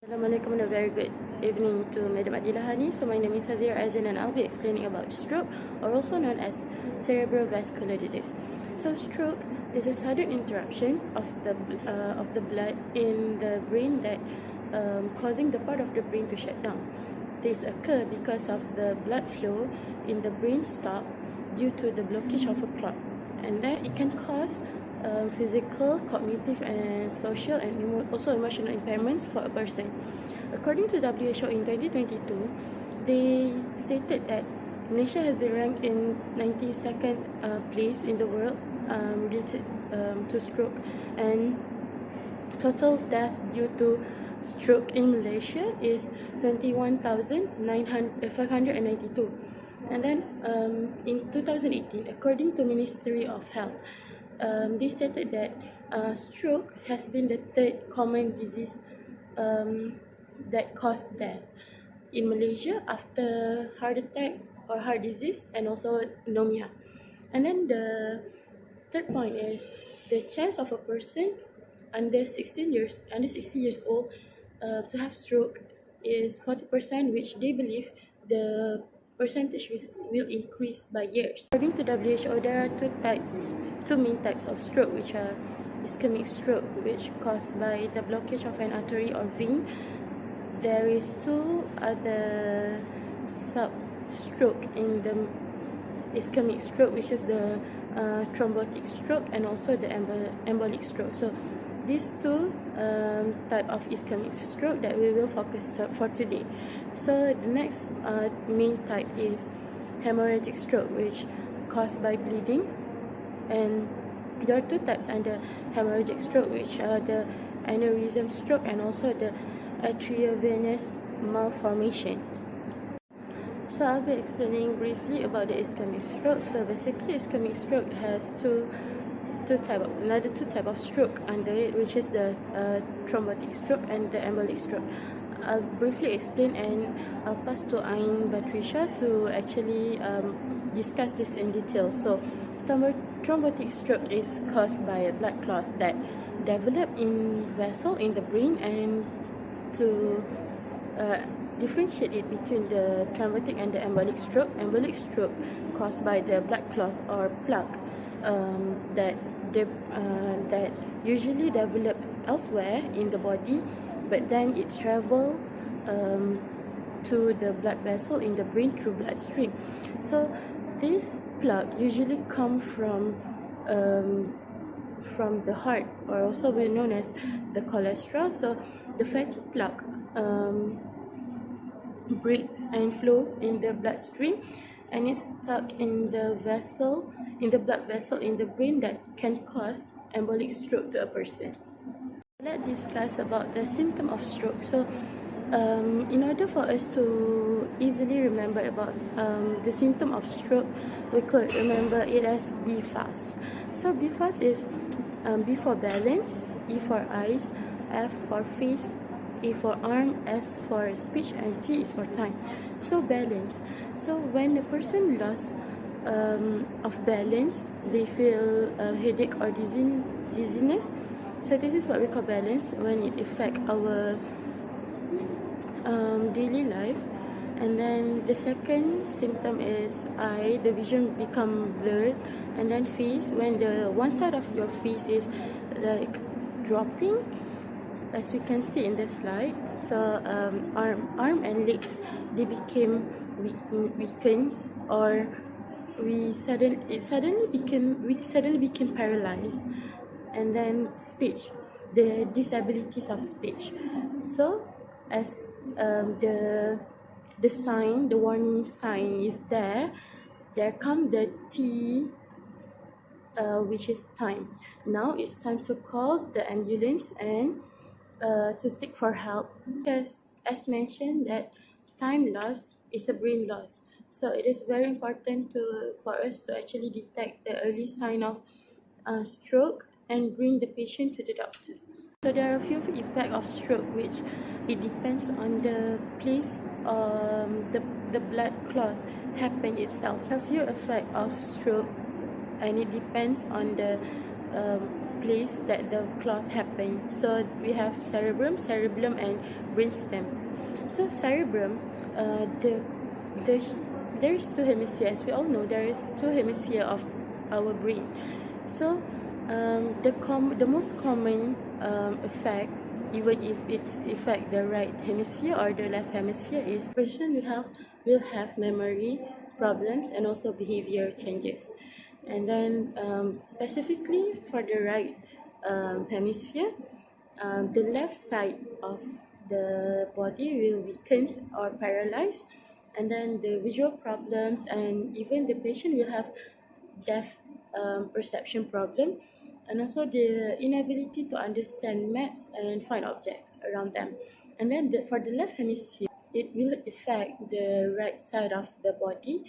Assalamualaikum and a very good evening to Madam Adilahani. So my name is Hazirah, Azyan, and I'll be explaining about stroke, or also known as cerebrovascular disease. So stroke is a sudden interruption of the blood in the brain that causing the part of the brain to shut down. This occurs because of the blood flow in the brain stop due to the blockage of a clot, and then it can cause physical, cognitive, and social, and also emotional impairments for a person. According to WHO in 2022, they stated that Malaysia has been ranked in 92nd place in the world related to stroke, and total death due to stroke in Malaysia is 21,592. And then in 2018, according to Ministry of Health, they stated that stroke has been the third common disease that caused death in Malaysia after heart attack or heart disease, and also pneumonia. And then the third point is the chance of a person under 60 years old to have stroke is 40%, which they believe the percentage will increase by years. According to WHO, there are two main types of stroke, which are ischemic stroke, which caused by the blockage of an artery or vein. There is two other stroke in the ischemic stroke, which is the thrombotic stroke and also the embolic stroke. So these two type of ischemic stroke that we will focus for today. So the next main type is hemorrhagic stroke, which caused by bleeding, and there are two types under hemorrhagic stroke, which are the aneurysm stroke and also the arteriovenous malformation. So I'll be explaining briefly about the ischemic stroke. So basically, ischemic stroke has another two type of stroke under it, which is the thrombotic stroke and the embolic stroke. I'll briefly explain, and I'll pass to Ain Batrisya to actually discuss this in detail. So thrombotic stroke is caused by a blood clot that develop in vessel in the brain, and to differentiate it between the thrombotic and the embolic stroke caused by the blood clot or plaque that usually develop elsewhere in the body, but then it travel to the blood vessel in the brain through bloodstream. So this plaque usually come from the heart, or also well known as the cholesterol. So the fatty plaque breaks and flows in the bloodstream, and it's stuck in the blood vessel in the brain that can cause embolic stroke to a person. Let's discuss about the symptom of stroke. So in order for us to easily remember about the symptom of stroke, we could remember it as BFAST. So BFAST is B for balance, E for eyes, F for face, A for arm, S for speech, and T is for time. So balance. So when a person lost of balance, they feel headache or dizziness. So this is what we call balance, when it affects our daily life. And then the second symptom is eye, the vision become blurred. And then face, when the one side of your face is like dropping, as we can see in the slide. So arm and legs, they became weakened, or we suddenly became paralyzed. And then speech, the disabilities of speech. So as the warning sign is there come the T, which is time. Now it's time to call the ambulance and to seek for help, because as mentioned that time loss is a brain loss. So it is very important for us to actually detect the early sign of stroke and bring the patient to the doctor. So there are a few effects of stroke, which it depends on the place the blood clot happen itself. So a few effects of stroke, and it depends on the place that the clot happened. So we have cerebellum, and brainstem. So cerebrum, the there's two hemispheres. As we all know, there is two hemispheres of our brain. So the most common effect, even if it's affect the right hemisphere or the left hemisphere, is person will have memory problems and also behavior changes. And then specifically for the right hemisphere, the left side of the body will weaken or paralyze, and then the visual problems, and even the patient will have depth perception problem, and also the inability to understand maps and find objects around them. And then for the left hemisphere, it will affect the right side of the body,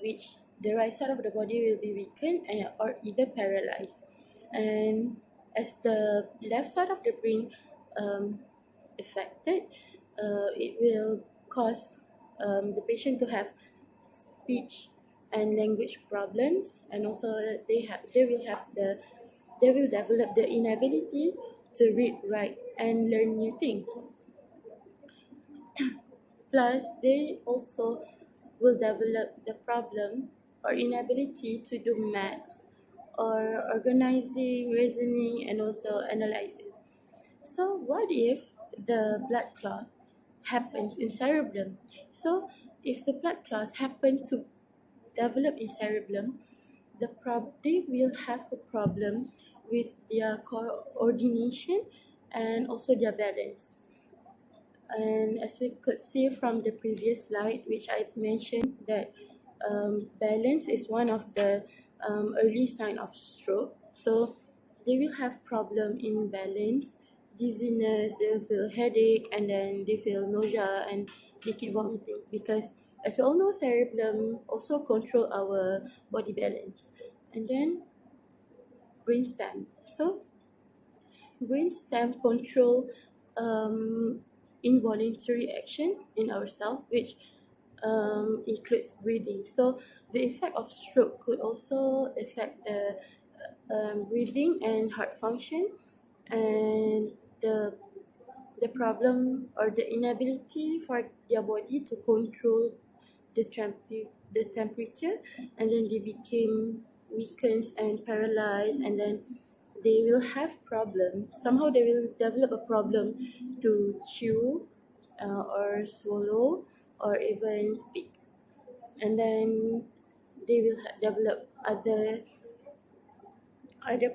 which the right side of the body will be weakened or either paralyzed. And as the left side of the brain affected, it will cause the patient to have speech and language problems, and also they will develop the inability to read, write, and learn new things. Plus, they also will develop the problem or inability to do maths or organizing, reasoning, and also analyzing. So, what if the blood clot happens in cerebellum? So, if the blood clots happen to develop in cerebellum, they will have a problem with their coordination and also their balance. And as we could see from the previous slide, which I mentioned, that balance is one of the early sign of stroke. So they will have problem in balance, dizziness, they will feel headache, and then they feel nausea, and they keep vomiting, because as we all know, cerebellum also control our body balance. And then brainstem. So brainstem control involuntary action in ourselves, which includes breathing. So the effect of stroke could also affect the breathing and heart function, and the problem or the inability for their body to control the temperature, and then they became weakened and paralyzed, and then they will have problem. Somehow they will develop a problem to chew or swallow or even speak, and then they will develop other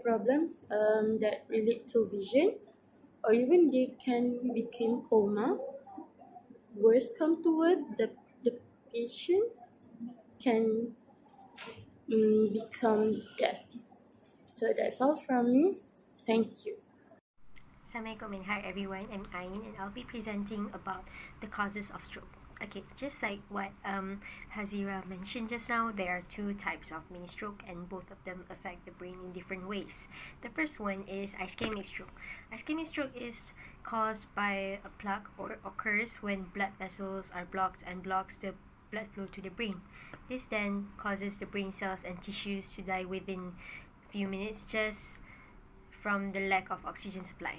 problems that relate to vision, or even they can become coma. Worse come to word, the patient can become deaf. So that's all from me. Thank you. Assalamualaikum and hi everyone, I'm Ain and I'll be presenting about the causes of stroke. Okay, just like what Hazirah mentioned just now, there are two types of mini stroke and both of them affect the brain in different ways. The first one is ischemic stroke. Ischemic stroke is caused by a plaque or occurs when blood vessels are blocked and blocks the blood flow to the brain. This then causes the brain cells and tissues to die within few minutes just from the lack of oxygen supply.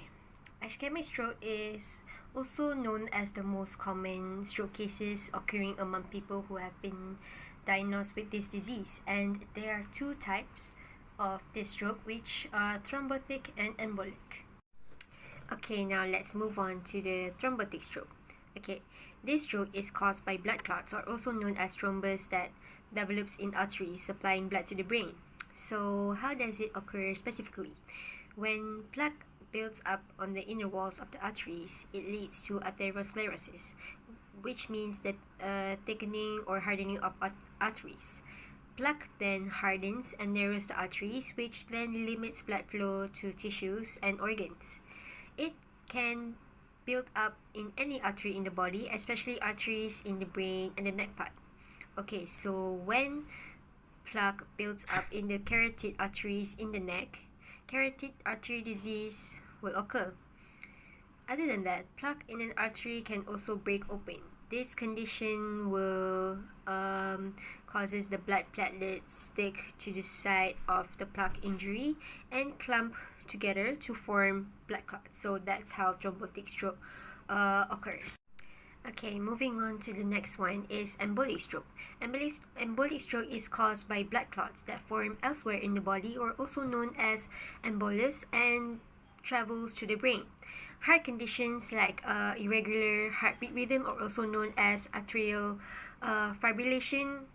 Ischemic stroke is also known as the most common stroke cases occurring among people who have been diagnosed with this disease, and there are two types of this stroke, which are thrombotic and embolic. Okay, now let's move on to the thrombotic stroke. Okay, this stroke is caused by blood clots, or also known as thrombus, that develops in arteries supplying blood to the brain. So how does it occur specifically? When plaque builds up on the inner walls of the arteries, it leads to atherosclerosis, which means that thickening or hardening of arteries. Plaque then hardens and narrows the arteries, which then limits blood flow to tissues and organs. It can build up in any artery in the body, especially arteries in the brain and the neck part. Okay, so when plaque builds up in the carotid arteries in the neck, carotid artery disease will occur. Other than that, plaque in an artery can also break open. This condition will causes the blood platelets stick to the site of the plaque injury and clump together to form blood clots. So that's how thrombotic stroke occurs. Okay, moving on to the next one is embolic stroke. Embolic stroke is caused by blood clots that form elsewhere in the body, or also known as embolus, and travels to the brain. Heart conditions like irregular heartbeat rhythm, or also known as atrial fibrillation,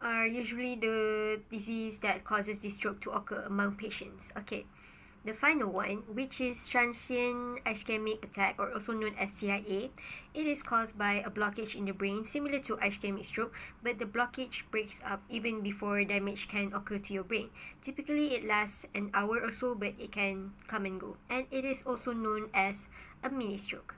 are usually the disease that causes this stroke to occur among patients. Okay, the final one, which is transient ischemic attack, or also known as CIA. It is caused by a blockage in the brain similar to ischemic stroke, but the blockage breaks up even before damage can occur to your brain. Typically, it lasts an hour or so, but it can come and go. And it is also known as a mini stroke.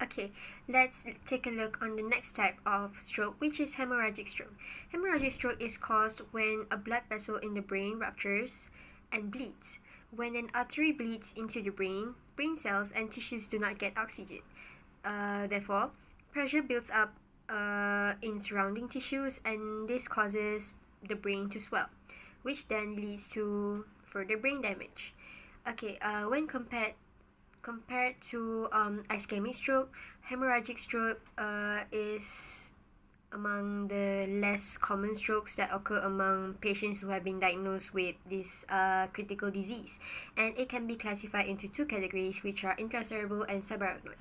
Okay, let's take a look on the next type of stroke, which is hemorrhagic stroke. Hemorrhagic stroke is caused when a blood vessel in the brain ruptures and bleeds. When an artery bleeds into the brain, brain cells and tissues do not get oxygen. Therefore, pressure builds up in surrounding tissues, and this causes the brain to swell, which then leads to further brain damage. Okay, when compared to ischemic stroke, hemorrhagic stroke is among the less common strokes that occur among patients who have been diagnosed with this critical disease, and it can be classified into two categories, which are intracerebral and subarachnoid.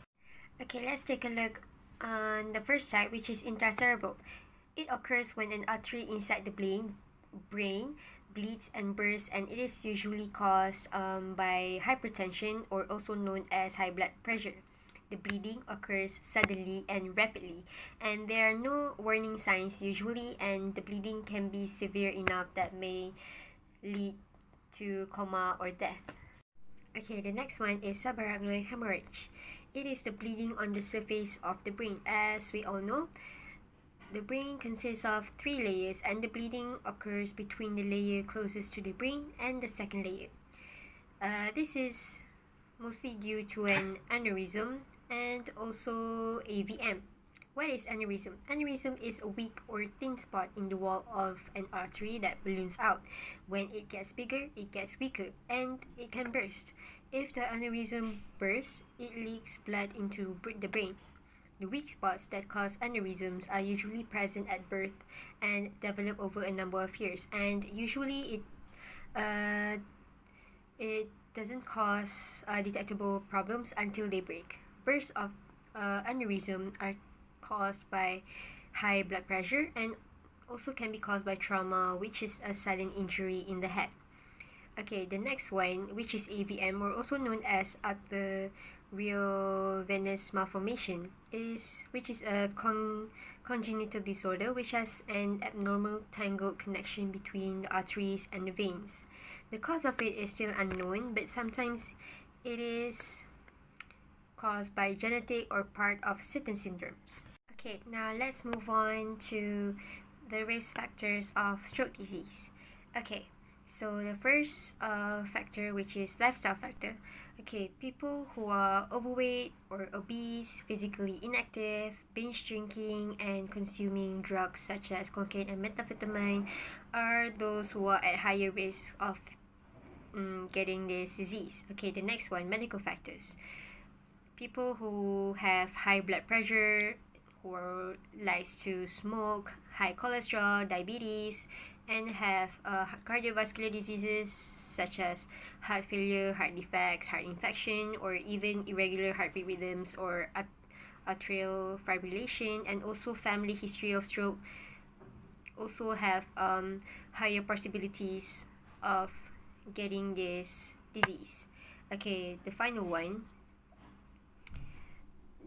Okay, let's take a look on the first type, which is intracerebral. It occurs when an artery inside the brain bleeds and bursts, and it is usually caused by hypertension, or also known as high blood pressure. The bleeding occurs suddenly and rapidly, and there are no warning signs usually, and the bleeding can be severe enough that may lead to coma or death. Okay, the next one is subarachnoid hemorrhage. It is the bleeding on the surface of the brain. As we all know, the brain consists of 3 layers, and the bleeding occurs between the layer closest to the brain and the second layer. This is mostly due to an aneurysm and also AVM. What is aneurysm? Aneurysm is a weak or thin spot in the wall of an artery that balloons out. When it gets bigger, it gets weaker, and it can burst. If the aneurysm bursts, it leaks blood into the brain. The weak spots that cause aneurysms are usually present at birth and develop over a number of years, and usually it doesn't cause detectable problems until they break. Bursts of aneurysm are caused by high blood pressure and also can be caused by trauma, which is a sudden injury in the head. Okay, the next one, which is AVM, or also known as arterial venous malformation, which is a congenital disorder which has an abnormal tangled connection between the arteries and the veins. The cause of it is still unknown, but sometimes it is caused by genetic or part of certain syndromes. Okay, now let's move on to the risk factors of stroke disease. Okay, so the first factor, which is lifestyle factor. Okay, people who are overweight or obese, physically inactive, binge drinking, and consuming drugs such as cocaine and methamphetamine are those who are at higher risk of getting this disease. Okay, the next one, medical factors. People who have high blood pressure, who likes to smoke, high cholesterol, diabetes, and have cardiovascular diseases such as heart failure, heart defects, heart infection, or even irregular heartbeat rhythms or atrial fibrillation, and also family history of stroke also have higher possibilities of getting this disease. Okay, the final one.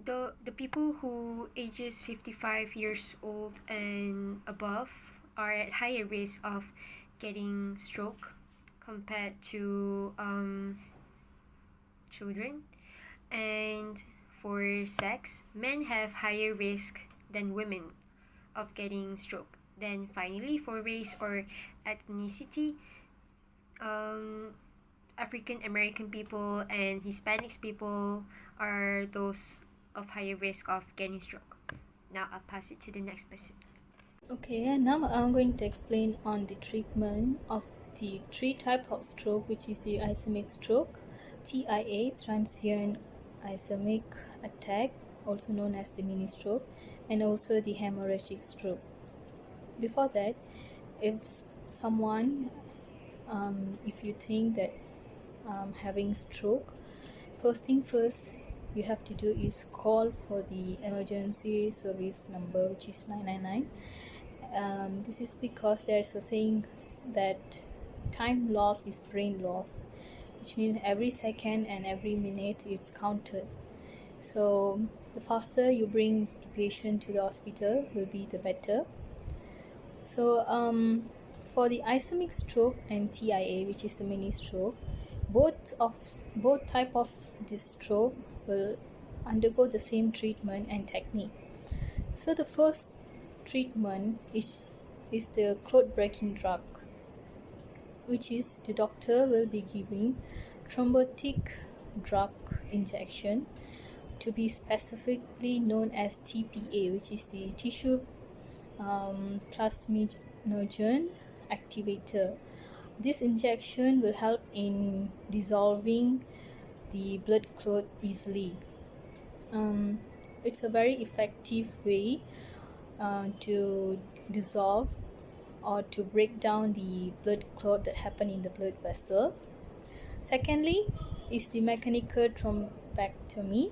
The people who ages 55 years old and above are at higher risk of getting stroke compared to children. And for sex, men have higher risk than women of getting stroke. Then finally, for race or ethnicity, African American people and Hispanics people are those of higher risk of getting stroke. Now I'll pass it to the next person. Okay, and now I'm going to explain on the treatment of the three type of stroke, which is the ischemic stroke, TIA, transient ischemic attack, also known as the mini stroke, and also the hemorrhagic stroke. Before that, if someone, if you think that having stroke, first thing first you have to do is call for the emergency service number, which is 999. This is because there's a saying that time loss is brain loss, which means every second and every minute is counted. So the faster you bring the patient to the hospital will be the better. So for the ischemic stroke and TIA, which is the mini stroke, both type of this stroke will undergo the same treatment and technique. So the first treatment is the clot breaking drug, which is the doctor will be giving thrombotic drug injection, to be specifically known as TPA, which is the tissue plasminogen activator. This injection will help in dissolving the blood clot easily. It's a very effective way to dissolve or to break down the blood clot that happen in the blood vessel. Secondly is the mechanical thrombectomy.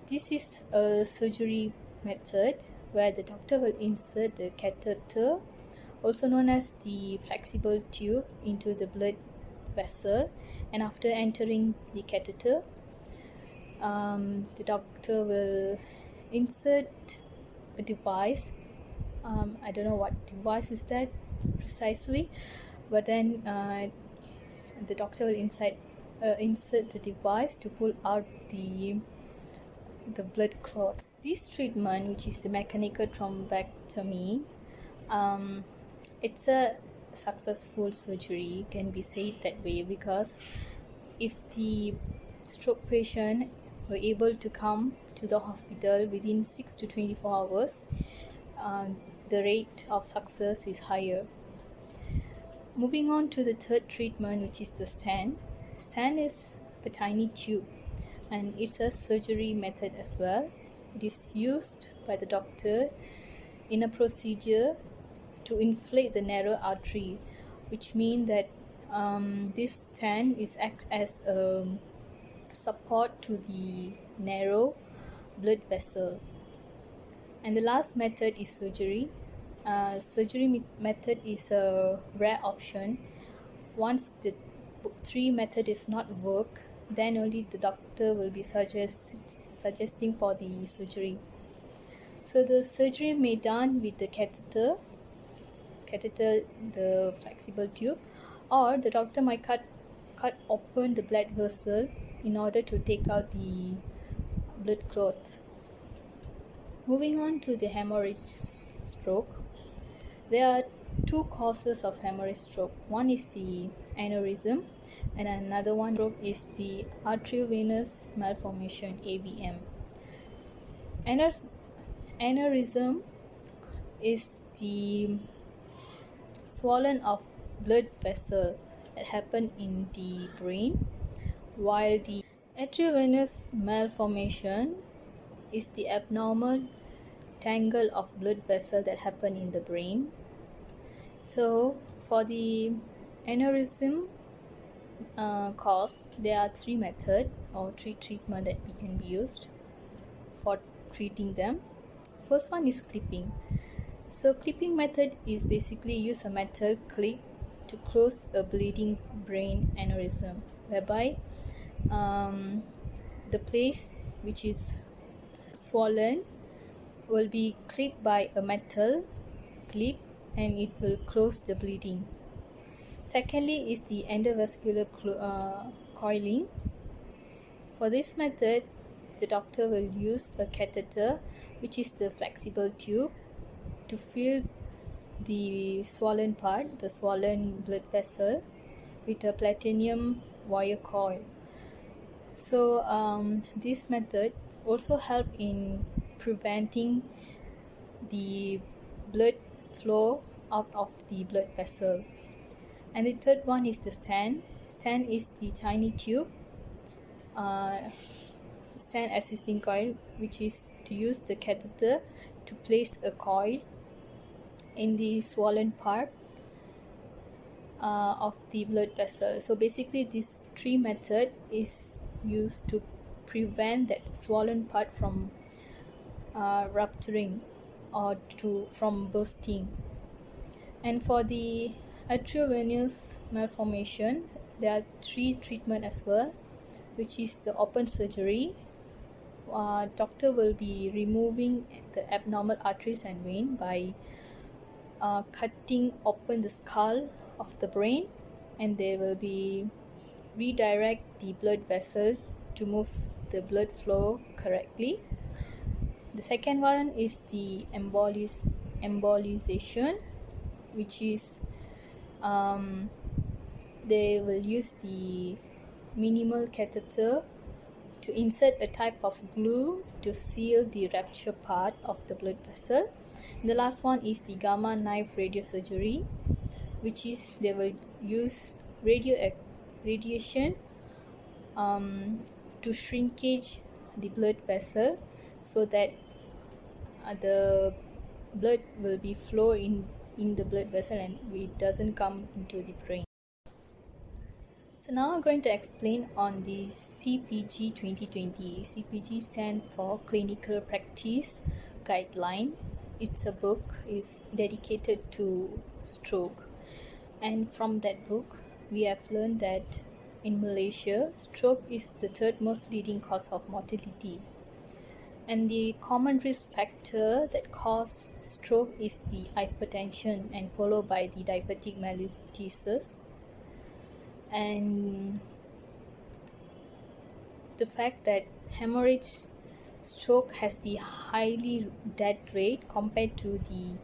This is a surgery method where the doctor will insert the catheter, also known as the flexible tube, into the blood vessel, and after entering the catheter, the doctor will insert a device. I don't know what device is that precisely, but then the doctor will insert the device to pull out the blood clot. This treatment, which is the mechanical thrombectomy, it's a successful surgery, can be said that way, because if the stroke patient were able to come to the hospital within 6 to 24 hours, the rate of success is higher. Moving on to the third treatment, which is the stent. Stent is a tiny tube, and it's a surgery method as well. It is used by the doctor in a procedure to inflate the narrow artery, which means that this stent is act as a support to the narrow blood vessel. And the last method is surgery. Surgery method is a rare option. Once the three method is not work, then only the doctor will be suggesting for the surgery. So the surgery may be done with the catheter, the flexible tube, or the doctor might cut open the blood vessel in order to take out the blood clot. Moving on to the hemorrhage stroke. There are two causes of hemorrhage stroke. One is the aneurysm, and another one stroke is the arteriovenous malformation, AVM. Aneurysm is the swollen of blood vessel that happen in the brain, while the arteriovenous malformation is the abnormal tangle of blood vessel that happen in the brain. So for the aneurysm cause, there are three methods or three treatment that we can be used for treating them. First one is clipping. So clipping method is basically use a metal clip to close a bleeding brain aneurysm, whereby the place which is swollen will be clipped by a metal clip, and it will close the bleeding. Secondly is the endovascular coiling. For this method, the doctor will use a catheter, which is the flexible tube, to fill the swollen part, the swollen blood vessel, with a platinum wire coil. So this method also help in preventing the blood flow out of the blood vessel. And the third one is the stent. Stent is the tiny tube, stent assisting coil, which is to use the catheter to place a coil in the swollen part of the blood vessel. So basically this three method is used to prevent that swollen part from rupturing or from bursting. And for the arteriovenous malformation, there are three treatment as well, which is the open surgery. Doctor will be removing the abnormal arteries and vein by cutting open the skull of the brain, and they will be redirect the blood vessel to move the blood flow correctly. The second one is the embolization, which is they will use the minimal catheter to insert a type of glue to seal the ruptured part of the blood vessel. And the last one is the gamma knife radiosurgery, which is they will use radiation to shrinkage the blood vessel so that the blood will be flow in the blood vessel and it doesn't come into the brain. So now I'm going to explain on the CPG 2020. CPG stands for Clinical Practice Guideline. It's a book is dedicated to stroke, and from that book we have learned that in Malaysia, stroke is the third most leading cause of mortality. And the common risk factor that cause stroke is the hypertension, and followed by the diabetic mellitus. And the fact that hemorrhage stroke has the highly death rate compared to the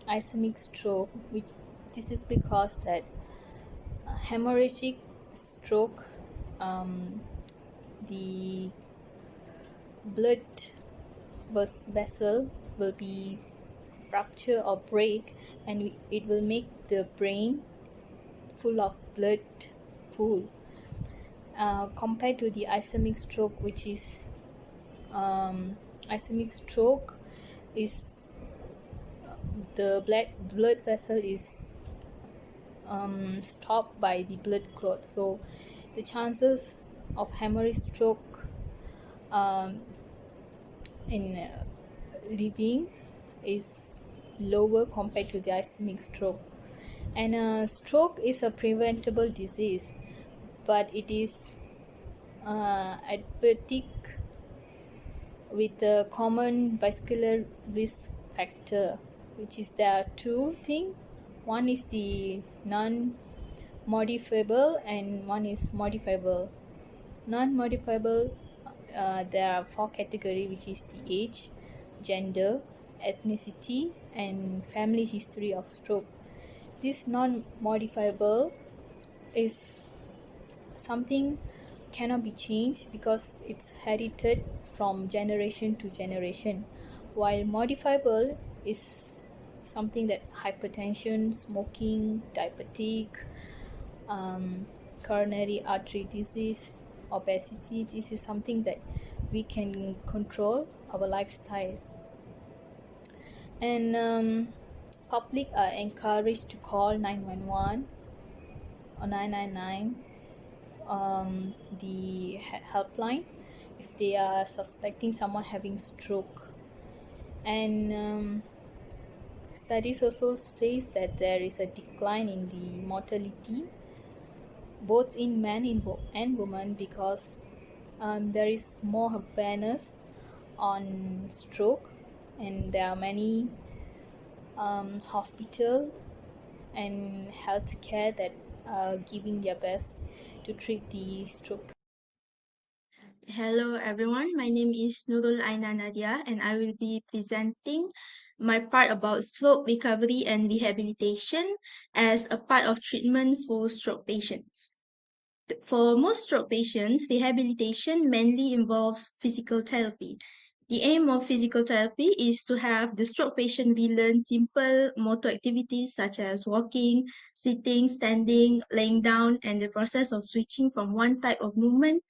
ischemic stroke, which this is because that hemorrhagic stroke, the blood vessel will be rupture or break, and it will make the brain full of blood pool, compared to the ischemic stroke, which is ischemic stroke is the blood vessel is stopped by the blood clot, so the chances of hemorrhage stroke in living is lower compared to the ischemic stroke. And stroke is a preventable disease, but it is advertic with a common vascular risk factor, which is there are two things. One is the non-modifiable and one is modifiable. Non-modifiable, there are four categories, which is the age, gender, ethnicity, and family history of stroke. This non-modifiable is something cannot be changed because it's inherited from generation to generation, while modifiable is something that hypertension, smoking, diabetic, coronary artery disease, obesity, this is something that we can control our lifestyle. And public are encouraged to call 911 or 999, the helpline, if they are suspecting someone having stroke. And studies also says that there is a decline in the mortality both in men and women, because there is more awareness on stroke, and there are many hospital and healthcare that are giving their best to treat the stroke. Hello everyone, my name is Nurul, Aina, Nadiah, and I will be presenting my part about stroke recovery and rehabilitation as a part of treatment for stroke patients. For most stroke patients, rehabilitation mainly involves physical therapy. The aim of physical therapy is to have the stroke patient relearn simple motor activities such as walking, sitting, standing, laying down, and the process of switching from one type of movement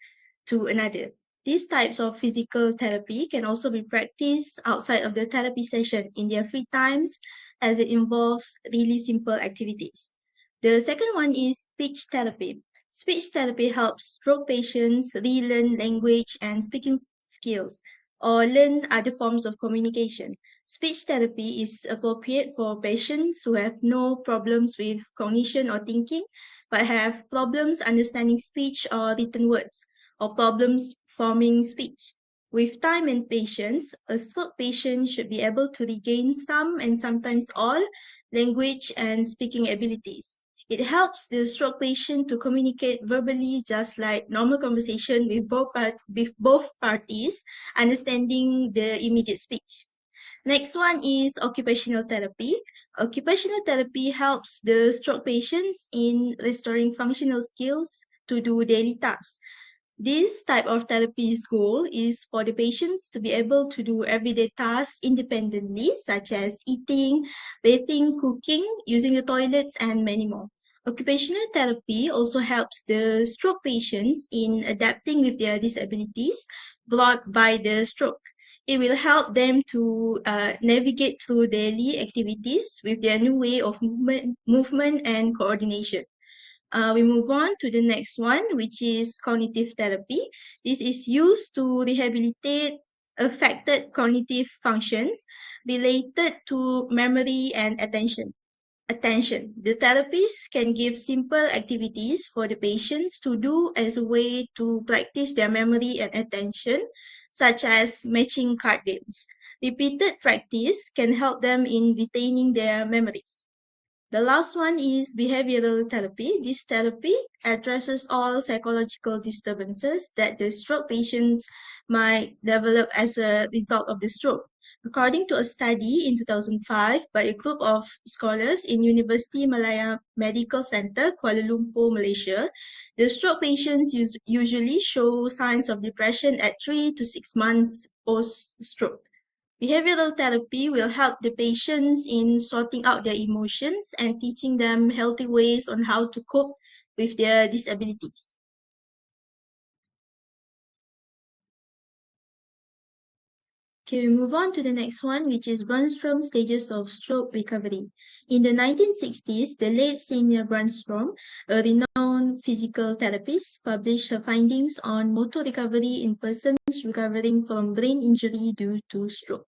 to another. These types of physical therapy can also be practiced outside of the therapy session in their free times as it involves really simple activities. The second one is speech therapy. Speech therapy helps stroke patients relearn language and speaking skills or learn other forms of communication. Speech therapy is appropriate for patients who have no problems with cognition or thinking but have problems understanding speech or written words or problems forming speech. With time and patience, a stroke patient should be able to regain some and sometimes all language and speaking abilities. It helps the stroke patient to communicate verbally just like normal conversation with both parties, understanding the immediate speech. Next one is occupational therapy. Occupational therapy helps the stroke patients in restoring functional skills to do daily tasks. This type of therapy's goal is for the patients to be able to do everyday tasks independently, such as eating, bathing, cooking, using the toilets, and many more. Occupational therapy also helps the stroke patients in adapting with their disabilities brought by the stroke. It will help them to navigate through daily activities with their new way of movement and coordination. We move on to the next one, which is cognitive therapy. This is used to rehabilitate affected cognitive functions related to memory and attention. The therapist can give simple activities for the patients to do as a way to practice their memory and attention, such as matching card games. Repeated practice can help them in retaining their memories. The last one is behavioral therapy. This therapy addresses all psychological disturbances that the stroke patients might develop as a result of the stroke. According to a study in 2005 by a group of scholars in University Malaya Medical Center, Kuala Lumpur, Malaysia, the stroke patients usually show signs of depression at 3 to 6 months post-stroke. Behavioral therapy will help the patients in sorting out their emotions and teaching them healthy ways on how to cope with their disabilities. Okay, we move on to the next one, which is Brunstrom stages of stroke recovery. In the 1960s, the late Senior Brunstrom, a renowned physical therapist, published her findings on motor recovery in persons recovering from brain injury due to stroke.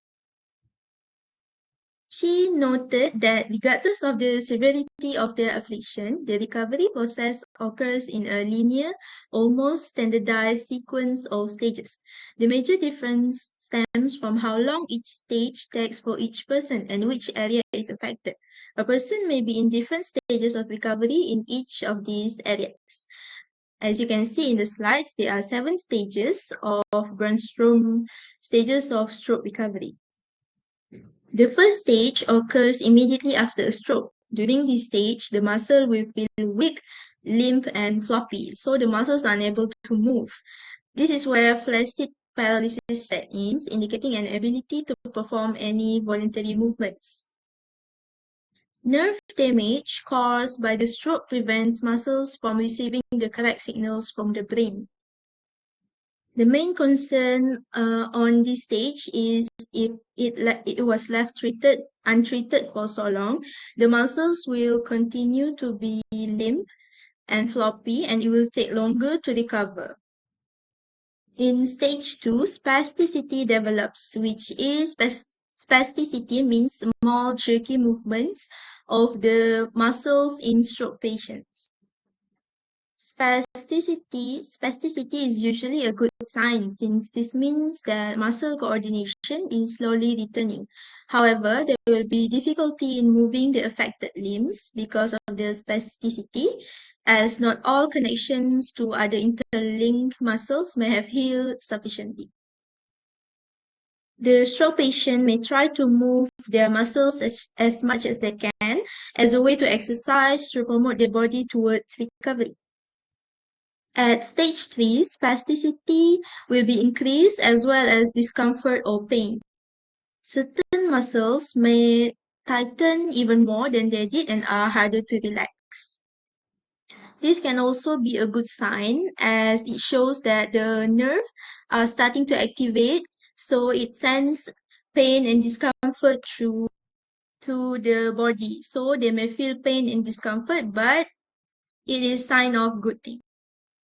She noted that regardless of the severity of their affliction, the recovery process occurs in a linear, almost standardized sequence of stages. The major difference stems from how long each stage takes for each person and which area is affected. A person may be in different stages of recovery in each of these areas. As you can see in the slides, there are 7 stages of Brunstrom stages of stroke recovery. The first stage occurs immediately after a stroke. During this stage, the muscle will feel weak, limp, and floppy, so the muscles are unable to move. This is where flaccid paralysis sets in, indicating an ability to perform any voluntary movements. Nerve damage caused by the stroke prevents muscles from receiving the correct signals from the brain. The main concern on this stage is if it was left untreated for so long, the muscles will continue to be limp and floppy and it will take longer to recover. In stage 2, spasticity develops, which is spasticity means small jerky movements of the muscles in stroke patients. Spasticity is usually a good sign since this means that muscle coordination is slowly returning. However, there will be difficulty in moving the affected limbs because of the spasticity, as not all connections to other interlinked muscles may have healed sufficiently. The stroke patient may try to move their muscles as much as they can as a way to exercise to promote their body towards recovery. At stage 3, spasticity will be increased as well as discomfort or pain. Certain muscles may tighten even more than they did and are harder to relax. This can also be a good sign as it shows that the nerve are starting to activate, so it sends pain and discomfort through to the body. So they may feel pain and discomfort, but it is sign of good thing.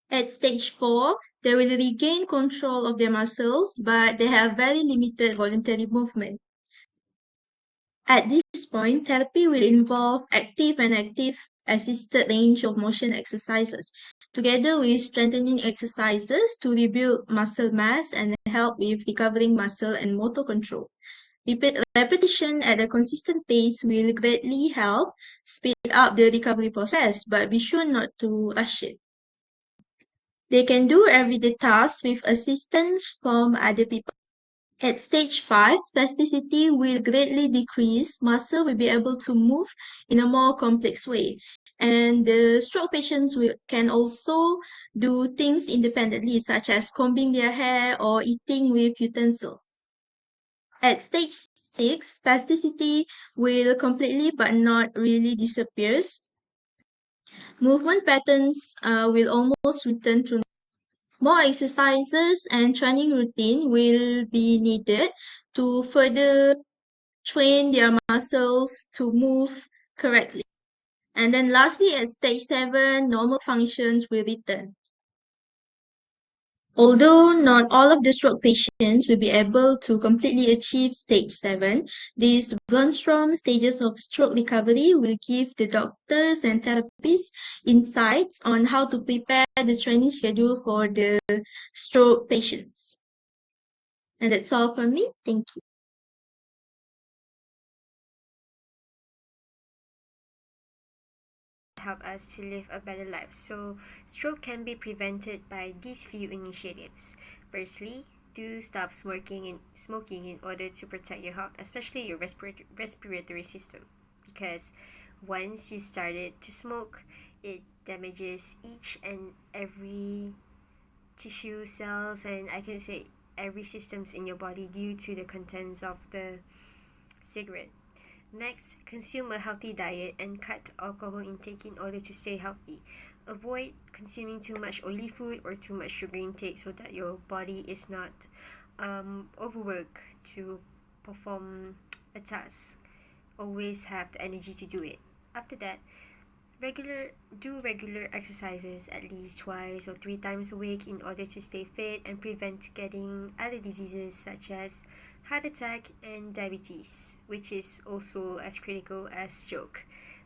At stage 4, they will regain control of their muscles, but they have very limited voluntary movement. At this point, therapy will involve active and active assisted range of motion exercises, together with strengthening exercises to rebuild muscle mass and help with recovering muscle and motor control. Repetition at a consistent pace will greatly help speed up the recovery process, but be sure not to rush it. They can do everyday tasks with assistance from other people. At stage 5, spasticity will greatly decrease. Muscle will be able to move in a more complex way. And the stroke patients can also do things independently, such as combing their hair or eating with utensils. At stage 6, spasticity will completely but not really disappears. Movement patterns will almost return to more exercises and training routine will be needed to further train their muscles to move correctly. And then lastly, at stage 7, normal functions will return. Although not all of the stroke patients will be able to completely achieve stage 7, these brainstorm stages of stroke recovery will give the doctors and therapists insights on how to prepare the training schedule for the stroke patients. And that's all from me. Thank you. Help us to live a better life. So, stroke can be prevented by these few initiatives. Firstly, do stop smoking in order to protect your health, especially your respiratory system, because once you started to smoke, it damages each and every tissue, cells, and I can say every systems in your body due to the contents of the cigarette. Next, consume a healthy diet and cut alcohol intake in order to stay healthy. Avoid consuming too much oily food or too much sugar intake so that your body is not overworked to perform a task. Always have the energy to do it. After that, regular exercises at least twice or 3 times a week in order to stay fit and prevent getting other diseases such as heart attack and diabetes, which is also as critical as stroke.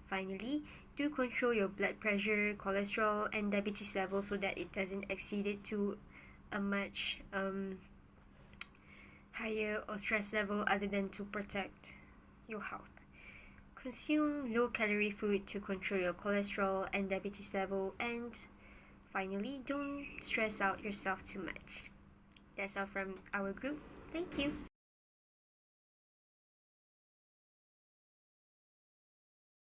Finally, do control your blood pressure, cholesterol, and diabetes level so that it doesn't exceed it to a much higher or stress level other than to protect your health. Consume low calorie food to control your cholesterol and diabetes level, and finally, don't stress out yourself too much. That's all from our group. Thank you.